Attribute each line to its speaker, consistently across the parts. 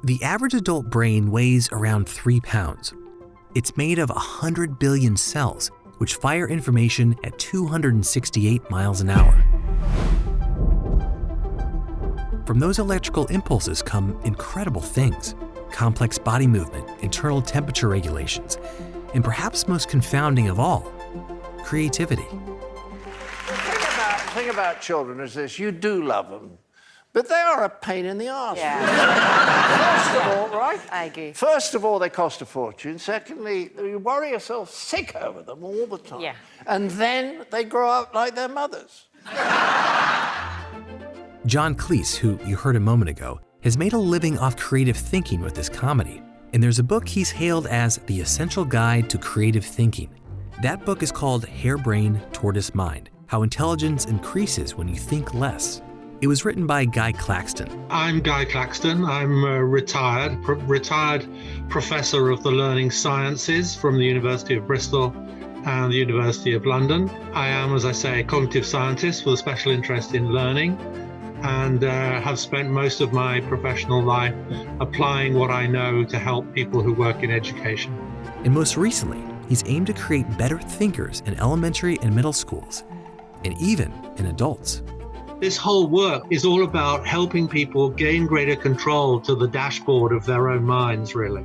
Speaker 1: The average adult brain weighs around 3 pounds. It's made of 100 billion cells, which fire information at 268 miles an hour. From those electrical impulses come incredible things: complex body movement, internal temperature regulations, and perhaps most confounding of all, creativity.
Speaker 2: The thing about children is this: you do love them, but they are a pain in the arse.
Speaker 3: Yeah.
Speaker 2: First of all, right?
Speaker 3: I agree.
Speaker 2: First of all, they cost a fortune. Secondly, you worry yourself sick over them all the time.
Speaker 3: Yeah.
Speaker 2: And then they grow up like their mothers.
Speaker 1: John Cleese, who you heard a moment ago, has made a living off creative thinking with this comedy. And there's a book he's hailed as the essential guide to creative thinking. That book is called Hare Brain, Tortoise Mind: How Intelligence Increases When You Think Less. It was written by Guy Claxton.
Speaker 4: I'm Guy Claxton. I'm a retired professor of the learning sciences from the University of Bristol and the University of London. I am, as I say, a cognitive scientist with a special interest in learning, and have spent most of my professional life applying what I know to help people who work in education.
Speaker 1: And most recently, he's aimed to create better thinkers in elementary and middle schools, and even in adults.
Speaker 4: This whole work is all about helping people gain greater control to the dashboard of their own minds, really,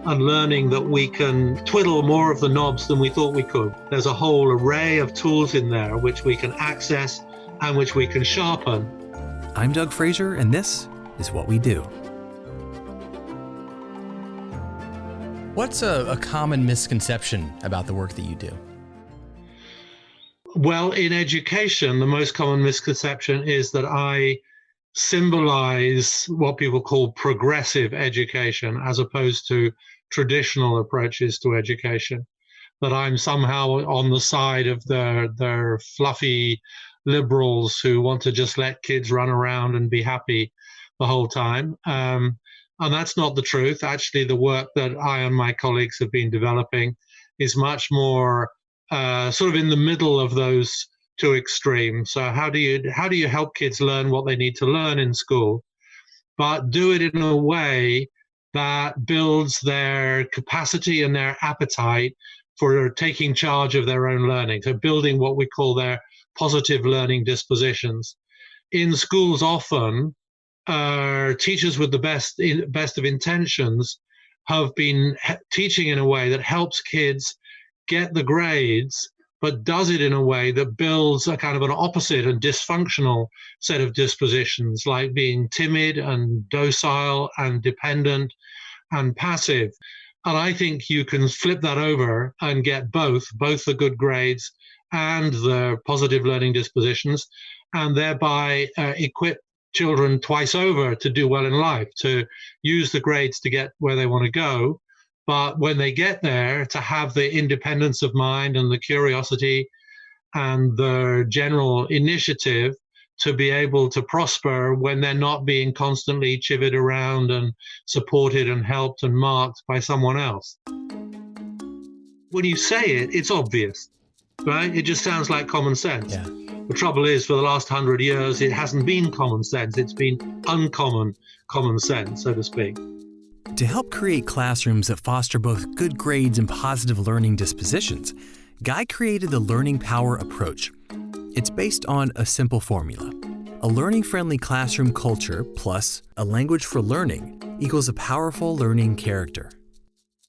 Speaker 4: and learning that we can twiddle more of the knobs than we thought we could. There's a whole array of tools in there which we can access and which we can sharpen.
Speaker 1: I'm Doug Fraser, and this is What We Do. What's a common misconception about the work that you do?
Speaker 4: Well, in education, the most common misconception is that I symbolize what people call progressive education as opposed to traditional approaches to education, that I'm somehow on the side of their fluffy liberals who want to just let kids run around and be happy the whole time. And that's not the truth. Actually, the work that I and my colleagues have been developing is much more sort of in the middle of those two extremes. So how do you help kids learn what they need to learn in school, but do it in a way that builds their capacity and their appetite for taking charge of their own learning? So building what we call their positive learning dispositions. In schools, often teachers with the best of intentions have been teaching in a way that helps kids get the grades, but does it in a way that builds a kind of an opposite and dysfunctional set of dispositions, like being timid and docile and dependent and passive. And I think you can flip that over and get both the good grades and the positive learning dispositions, and thereby equip children twice over to do well in life, to use the grades to get where they want to go. But when they get there, to have the independence of mind and the curiosity and the general initiative to be able to prosper when they're not being constantly chivied around and supported and helped and marked by someone else. When you say it, it's obvious, right? It just sounds like common sense.
Speaker 1: Yeah.
Speaker 4: The trouble is, for the last 100 years, it hasn't been common sense. It's been uncommon common sense, so to speak.
Speaker 1: To help create classrooms that foster both good grades and positive learning dispositions, Guy created the Learning Power approach. It's based on a simple formula. A learning-friendly classroom culture plus a language for learning equals a powerful learning character.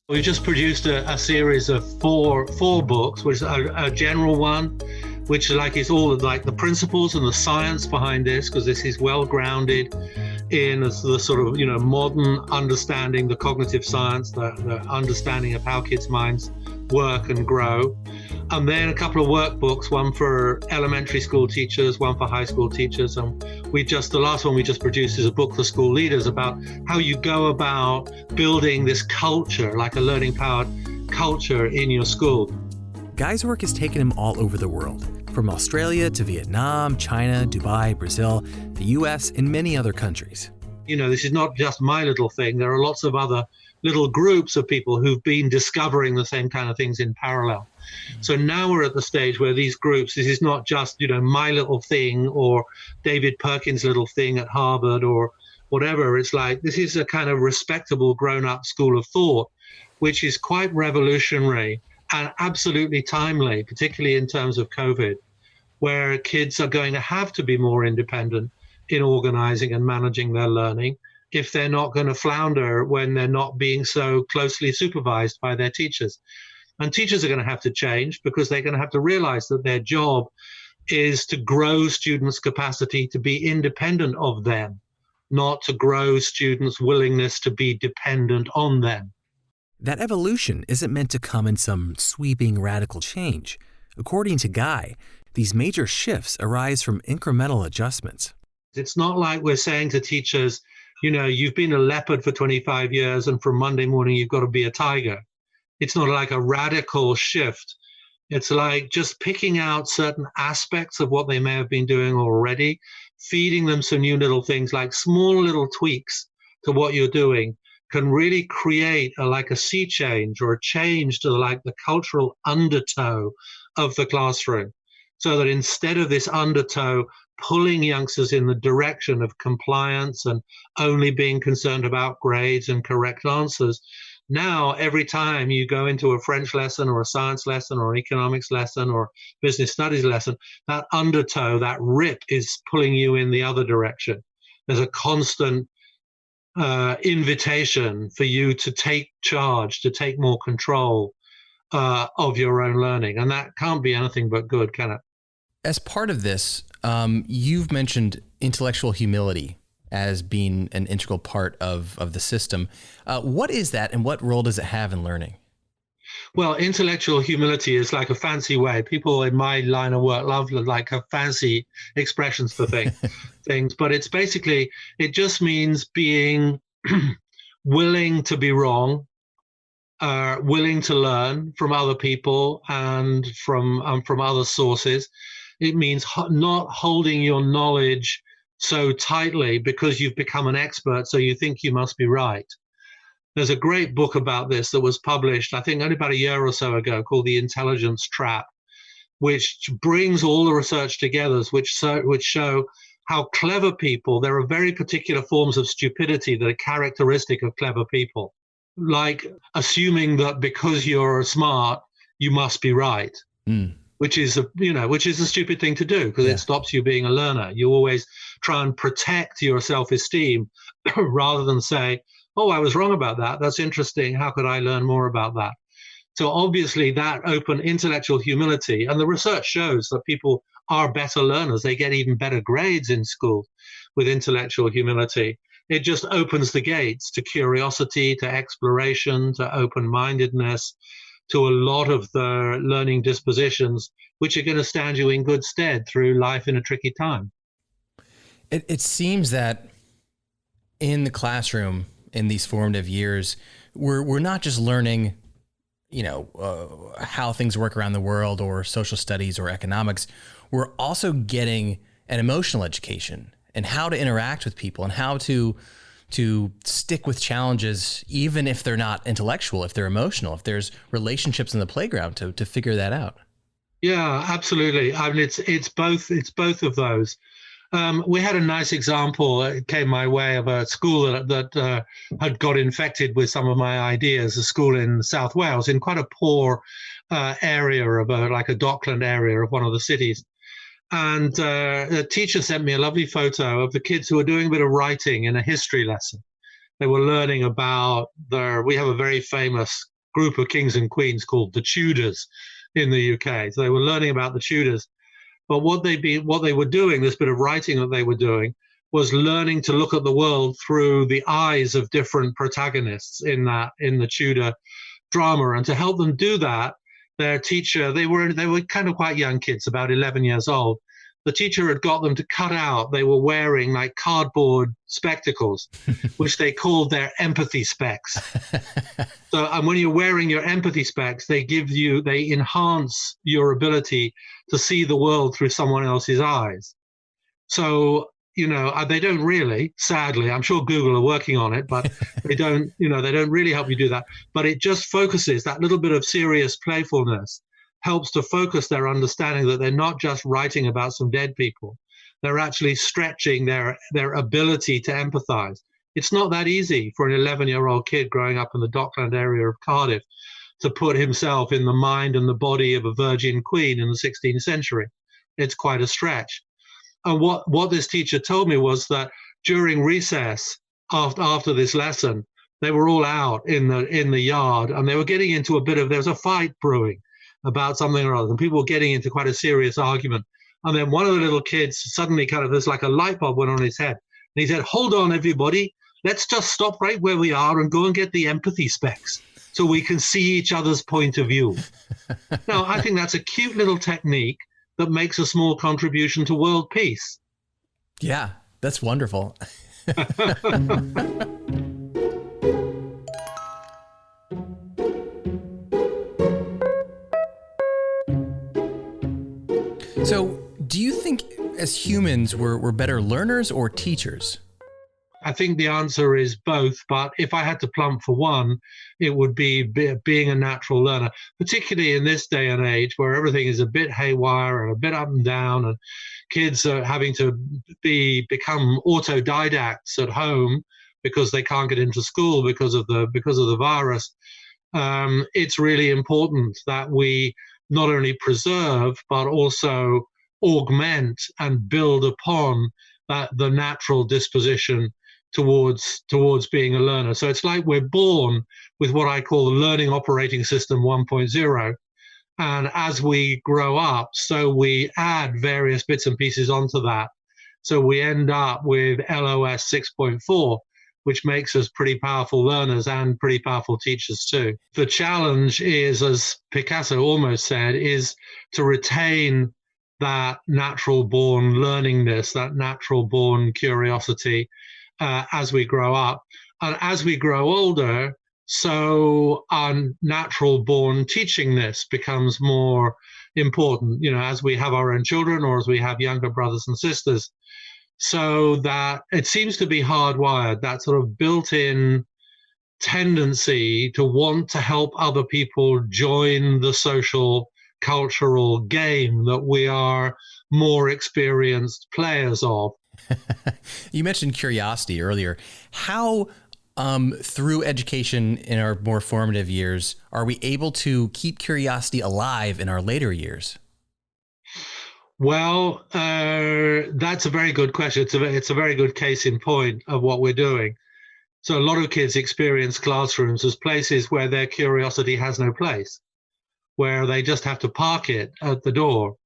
Speaker 4: We just produced a series of four books, which is a general one, which is all like the principles and the science behind this, because this is well grounded in the sort of modern understanding, the cognitive science, the understanding of how kids' minds work and grow. And then a couple of workbooks, one for elementary school teachers, one for high school teachers. And the last one we just produced is a book for school leaders about how you go about building this culture, like a learning powered culture in your school.
Speaker 1: Guy's work has taken him all over the world, from Australia to Vietnam, China, Dubai, Brazil, the US, and many other countries.
Speaker 4: This is not just my little thing. There are lots of other little groups of people who've been discovering the same kind of things in parallel. So now we're at the stage where these groups, this is not just, my little thing or David Perkins' little thing at Harvard or whatever. It's like, this is a kind of respectable grown-up school of thought, which is quite revolutionary and absolutely timely, particularly in terms of COVID, where kids are going to have to be more independent in organizing and managing their learning if they're not going to flounder when they're not being so closely supervised by their teachers. And teachers are going to have to change because they're going to have to realize that their job is to grow students' capacity to be independent of them, not to grow students' willingness to be dependent on them.
Speaker 1: That evolution isn't meant to come in some sweeping radical change. According to Guy, these major shifts arise from incremental adjustments.
Speaker 4: It's not like we're saying to teachers, you've been a leopard for 25 years and from Monday morning you've got to be a tiger. It's not like a radical shift. It's like just picking out certain aspects of what they may have been doing already, feeding them some new little things, like small little tweaks to what you're doing can really create a sea change or a change to the cultural undertow of the classroom. So that instead of this undertow pulling youngsters in the direction of compliance and only being concerned about grades and correct answers, now every time you go into a French lesson or a science lesson or an economics lesson or business studies lesson, that undertow, that rip is pulling you in the other direction. There's a constant invitation for you to take charge, to take more control of your own learning. And that can't be anything but good, can it?
Speaker 3: As part of this, you've mentioned intellectual humility as being an integral part of the system. What is that and what role does it have in learning?
Speaker 4: Well, intellectual humility is like a fancy way. People in my line of work love have fancy expressions for things, but it's basically, it just means being willing to be wrong, willing to learn from other people and from other sources. It means not holding your knowledge so tightly because you've become an expert, so you think you must be right. There's a great book about this that was published, I think, only about a year or so ago, called The Intelligence Trap, which brings all the research together, which show how clever people, there are very particular forms of stupidity that are characteristic of clever people, like assuming that because you're smart, you must be right. Which is a stupid thing to do because it stops you being a learner. You always try and protect your self-esteem rather than say, oh, I was wrong about that. That's interesting. How could I learn more about that? So obviously that open intellectual humility, and the research shows that people are better learners. They get even better grades in school with intellectual humility. It just opens the gates to curiosity, to exploration, to open-mindedness, to a lot of the learning dispositions, which are going to stand you in good stead through life in a tricky time.
Speaker 3: It seems that in the classroom, in these formative years, we're not just learning, how things work around the world or social studies or economics. We're also getting an emotional education and how to interact with people and how to stick with challenges, even if they're not intellectual, if they're emotional, if there's relationships in the playground to figure that out.
Speaker 4: Yeah, absolutely. I mean, it's both of those. We had a nice example that came my way of a school that had got infected with some of my ideas, a school in South Wales, in quite a poor area of a Dockland area of one of the cities. And the teacher sent me a lovely photo of the kids who were doing a bit of writing in a history lesson. They were learning about we have a very famous group of kings and queens called the Tudors in the UK. So they were learning about the Tudors. But what they were doing, this bit of writing that they were doing, was learning to look at the world through the eyes of different protagonists in the Tudor drama. And to help them do that, their teacher, they were kind of quite young kids, about 11 years old. The teacher had got them to cut out, they were wearing cardboard spectacles, which they called their empathy specs. And when you're wearing your empathy specs, they enhance your ability to see the world through someone else's eyes. So, they don't really, sadly, I'm sure Google are working on it, but they don't really help you do that. But it just focuses, that little bit of serious playfulness helps to focus their understanding that they're not just writing about some dead people. they're actually stretching their ability to empathize. It's not that easy for an 11-year-old kid growing up in the Dockland area of Cardiff to put himself in the mind and the body of a virgin queen in the 16th century. It's quite a stretch. And what this teacher told me was that during recess, after this lesson, they were all out in the yard, and they were getting into there was a fight brewing about something or other, and people were getting into quite a serious argument. And then one of the little kids suddenly there's like a light bulb went on his head. And he said, "Hold on, everybody. Let's just stop right where we are and go and get the empathy specs so we can see each other's point of view." Now, I think that's a cute little technique that makes a small contribution to world peace.
Speaker 3: Yeah, that's wonderful. So, do you think as humans we're better learners or teachers?
Speaker 4: I think the answer is both, but if I had to plump for one, it would be being a natural learner, particularly in this day and age where everything is a bit haywire and a bit up and down, and kids are having to become autodidacts at home because they can't get into school because of the virus. It's really important that we not only preserve but also augment and build upon the natural disposition towards being a learner. So it's like we're born with what I call the learning operating system 1.0. And as we grow up, so we add various bits and pieces onto that. So we end up with LOS 6.4, which makes us pretty powerful learners and pretty powerful teachers too. The challenge is, as Picasso almost said, is to retain that natural born learningness, that natural born curiosity, as we grow up. And as we grow older, so our natural born teachingness becomes more important, as we have our own children or as we have younger brothers and sisters. So that it seems to be hardwired, that sort of built-in tendency to want to help other people join the social, cultural game that we are more experienced players of.
Speaker 3: You mentioned curiosity earlier. How, through education in our more formative years, are we able to keep curiosity alive in our later years?
Speaker 4: Well, that's a very good question. It's a very good case in point of what we're doing. So a lot of kids experience classrooms as places where their curiosity has no place, where they just have to park it at the door.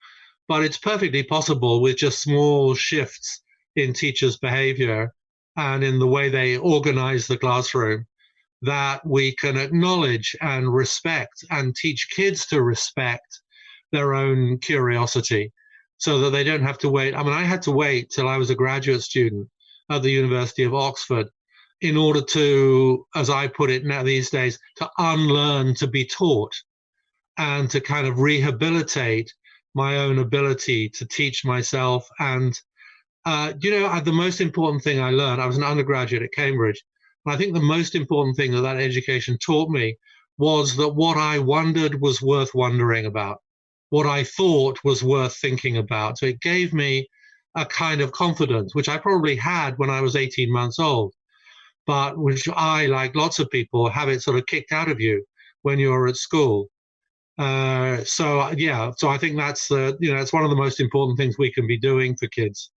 Speaker 4: But it's perfectly possible with just small shifts in teachers' behavior and in the way they organize the classroom that we can acknowledge and respect and teach kids to respect their own curiosity so that they don't have to wait. I mean, I had to wait till I was a graduate student at the University of Oxford in order to, as I put it now these days, to unlearn to be taught and to kind of rehabilitate my own ability to teach myself. And the most important thing I learned, I was an undergraduate at Cambridge, and I think the most important thing that education taught me was that what I wondered was worth wondering about, what I thought was worth thinking about. So it gave me a kind of confidence, which I probably had when I was 18 months old, but which I, like lots of people, have it sort of kicked out of you when you're at school. So I think that's it's one of the most important things we can be doing for kids.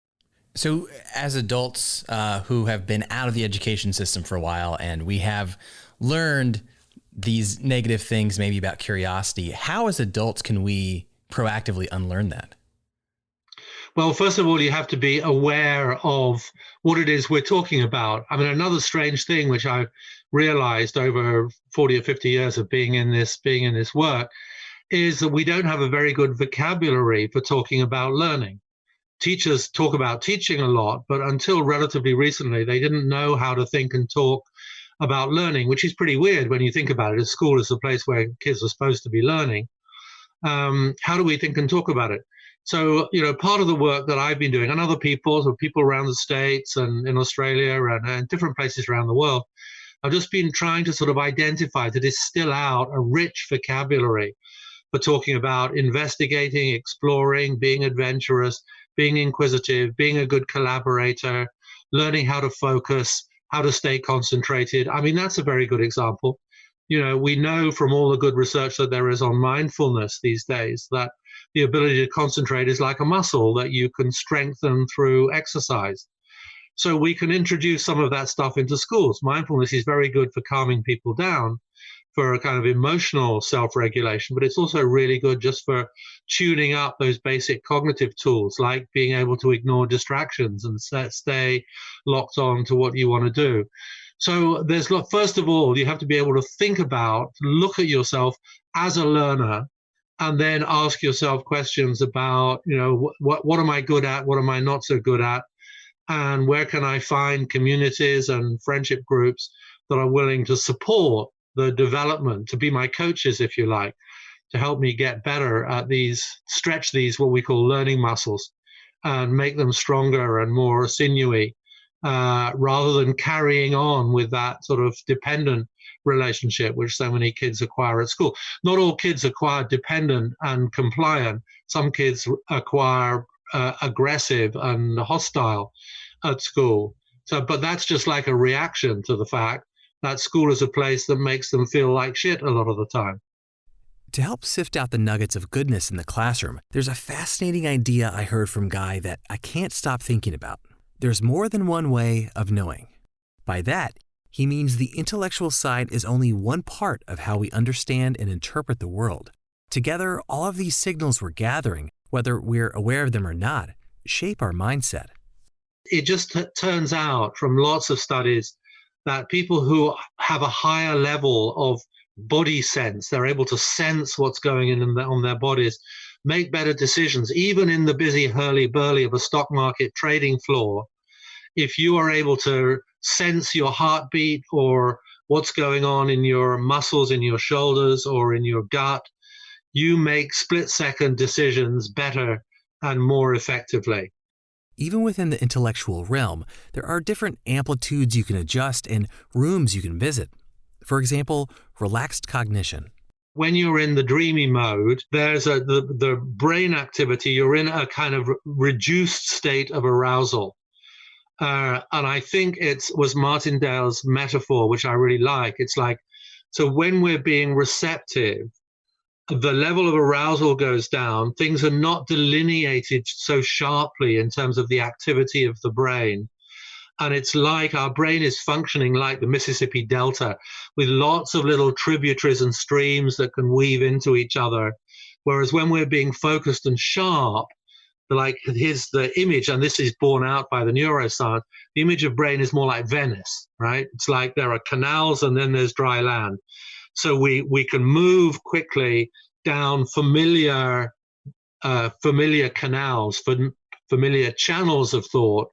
Speaker 3: So as adults who have been out of the education system for a while, and we have learned these negative things maybe about curiosity, how as adults can we proactively unlearn that?
Speaker 4: Well, first of all, you have to be aware of what it is we're talking about. I mean, another strange thing which I've realized over 40 or 50 years of being in this work is that we don't have a very good vocabulary for talking about learning. Teachers talk about teaching a lot, but until relatively recently, they didn't know how to think and talk about learning, which is pretty weird when you think about it. School is the place where kids are supposed to be learning. How do we think and talk about it? So, part of the work that I've been doing, and other people, so people around the States and in Australia and different places around the world, I've just been trying to sort of identify, to distill out a rich vocabulary for talking about investigating, exploring, being adventurous, being inquisitive, being a good collaborator, learning how to focus, how to stay concentrated. I mean, that's a very good example. You know, we know from all the good research that there is on mindfulness these days that the ability to concentrate is like a muscle that you can strengthen through exercise. So we can introduce some of that stuff into schools. Mindfulness is very good for calming people down, for a kind of emotional self-regulation, but it's also really good just for tuning up those basic cognitive tools, like being able to ignore distractions and stay locked on to what you want to do. So first of all, you have to be able to think about, look at yourself as a learner, and then ask yourself questions about, you know, what am I good at? What am I not so good at? And where can I find communities and friendship groups that are willing to support the development, to be my coaches, if you like, to help me get better at these, stretch these, what we call learning muscles, and make them stronger and more sinewy, rather than carrying on with that sort of dependent relationship which so many kids acquire at school. Not all kids acquire dependent and compliant. Some kids acquire aggressive and hostile at school. So, but that's just like a reaction to the fact that school is a place that makes them feel like shit a lot of the time.
Speaker 1: To help sift out the nuggets of goodness in the classroom, there's a fascinating idea I heard from Guy that I can't stop thinking about. There's more than one way of knowing. By that, he means the intellectual side is only one part of how we understand and interpret the world. Together, all of these signals we're gathering, whether we're aware of them or not, shape our mindset.
Speaker 4: It just turns out from lots of studies that people who have a higher level of body sense, they're able to sense what's going on their bodies, make better decisions, even in the busy hurly-burly of a stock market trading floor. If you are able to sense your heartbeat or what's going on in your muscles, in your shoulders or in your gut, you make split-second decisions better and more effectively.
Speaker 1: Even within the intellectual realm, there are different amplitudes you can adjust and rooms you can visit. For example, relaxed cognition.
Speaker 4: When you're in the dreamy mode, there's the brain activity, you're in a kind of reduced state of arousal. And I think it was Martindale's metaphor, which I really like. It's like, so when we're being receptive, the level of arousal goes down. Things are not delineated so sharply in terms of the activity of the brain. And it's like our brain is functioning like the Mississippi Delta with lots of little tributaries and streams that can weave into each other. Whereas when we're being focused and sharp, like here's the image, and this is borne out by the neuroscience, the image of brain is more like Venice, right? It's like there are canals and then there's dry land. So we can move quickly down familiar canals, familiar channels of thought,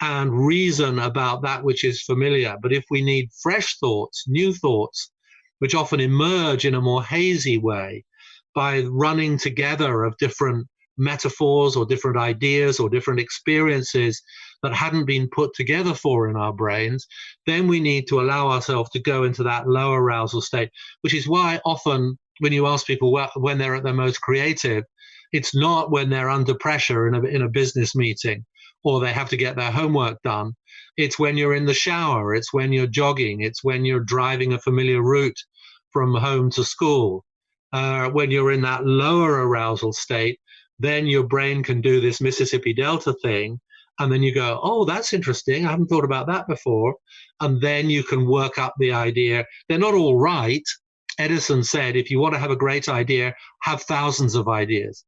Speaker 4: and reason about that which is familiar. But if we need fresh thoughts, new thoughts, which often emerge in a more hazy way by running together of different metaphors or different ideas or different experiences that hadn't been put together for in our brains, then we need to allow ourselves to go into that lower arousal state, which is why often when you ask people when they're at their most creative, it's not when they're under pressure in a business meeting or they have to get their homework done. It's when you're in the shower, it's when you're jogging, it's when you're driving a familiar route from home to school. When you're in that lower arousal state, then your brain can do this Mississippi Delta thing. And then you go, oh, that's interesting. I haven't thought about that before. And then you can work up the idea. They're not all right. Edison said, if you want to have a great idea, have thousands of ideas.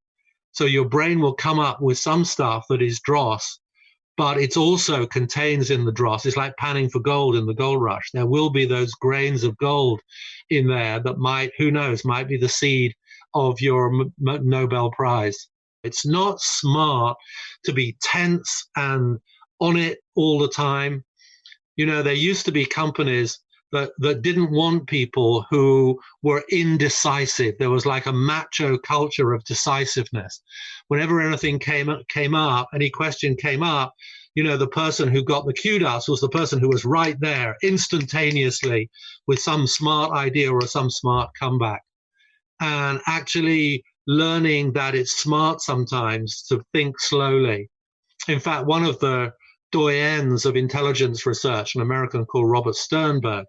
Speaker 4: So your brain will come up with some stuff that is dross, but it also contains in the dross. It's like panning for gold in the gold rush. There will be those grains of gold in there that might, who knows, might be the seed of your Nobel Prize. It's not smart to be tense and on it all the time. You know, there used to be companies that didn't want people who were indecisive. There was like a macho culture of decisiveness. Whenever anything came up, any question came up, you know, the person who got the kudos was the person who was right there instantaneously with some smart idea or some smart comeback. And actually, learning that it's smart sometimes to think slowly. In fact, one of the doyens of intelligence research, an American called Robert Sternberg,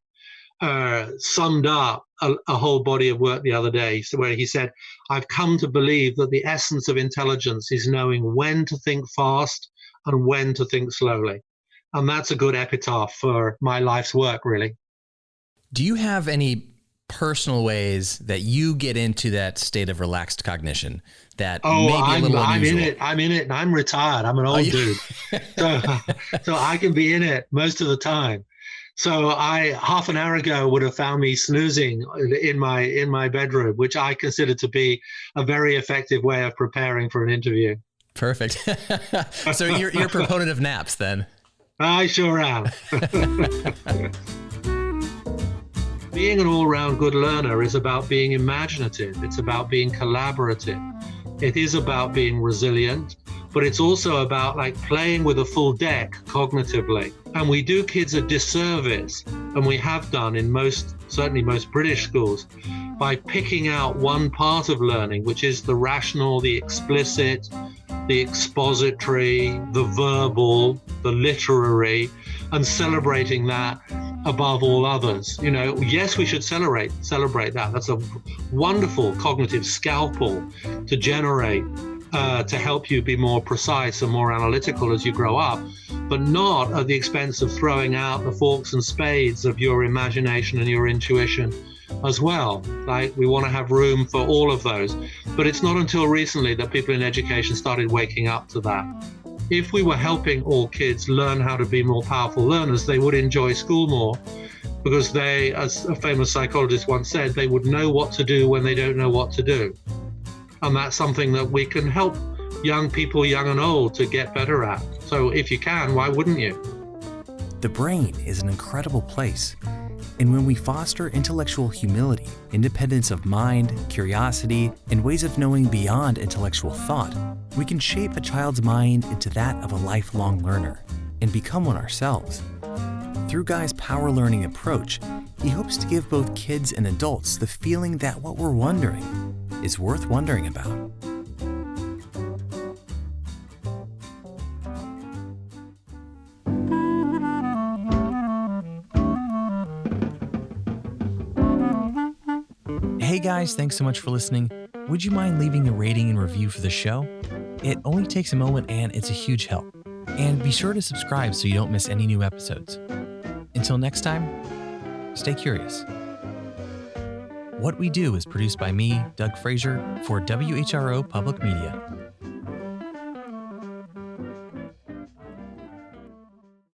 Speaker 4: summed up a whole body of work the other day where he said, I've come to believe that the essence of intelligence is knowing when to think fast and when to think slowly. And that's a good epitaph for my life's work, really.
Speaker 3: Do you have any personal ways that you get into that state of relaxed cognition that may be a little unusual?
Speaker 4: I'm in it, and I'm retired. I'm an old dude. So I can be in it most of the time. So half an hour ago would have found me snoozing in my bedroom, which I consider to be a very effective way of preparing for an interview.
Speaker 3: Perfect. So you're a proponent of naps then?
Speaker 4: I sure am. Being an all-round good learner is about being imaginative. It's about being collaborative. It is about being resilient, but it's also about like playing with a full deck cognitively. And we do kids a disservice, and we have done in certainly most British schools, by picking out one part of learning, which is the rational, the explicit, the expository, the verbal, the literary, and celebrating that above all others. You know, yes, we should celebrate that. That's a wonderful cognitive scalpel to generate to help you be more precise and more analytical as you grow up, but not at the expense of throwing out the forks and spades of your imagination and your intuition as well. Like, we want to have room for all of those. But it's not until recently that people in education started waking up to that. If we were helping all kids learn how to be more powerful learners, they would enjoy school more, because they, as a famous psychologist once said, they would know what to do when they don't know what to do. And that's something that we can help young people, young and old, to get better at. So if you can, why wouldn't you?
Speaker 1: The brain is an incredible place. And when we foster intellectual humility, independence of mind, curiosity, and ways of knowing beyond intellectual thought, we can shape a child's mind into that of a lifelong learner and become one ourselves. Through Guy's power learning approach, he hopes to give both kids and adults the feeling that what we're wondering is worth wondering about. Hey guys, thanks so much for listening. Would you mind leaving a rating and review for the show? It only takes a moment and it's a huge help. And be sure to subscribe so you don't miss any new episodes. Until next time, stay curious. What We Do is produced by me, Doug Frazier, for WHRO Public Media.